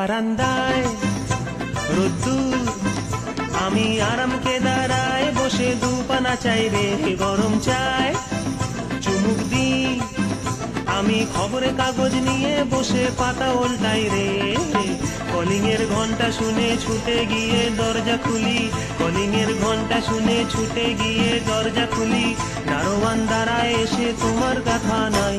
বারান্দায় রোদ্দুর, আমি আরামকে দাঁড়ায় বসে দুপানা চাই রে গরম চায় চুমুক দি। আমি খবরের কাগজ নিয়ে বসে পাতা উল্টাই রে, কলিং এর ঘন্টা শুনে ছুটে গিয়ে দরজা খুলি, কলিং এর ঘন্টা শুনে ছুটে গিয়ে দরজা খুলি। দারোয়ান দাঁড়ায় এসে তোমার কথা নাই।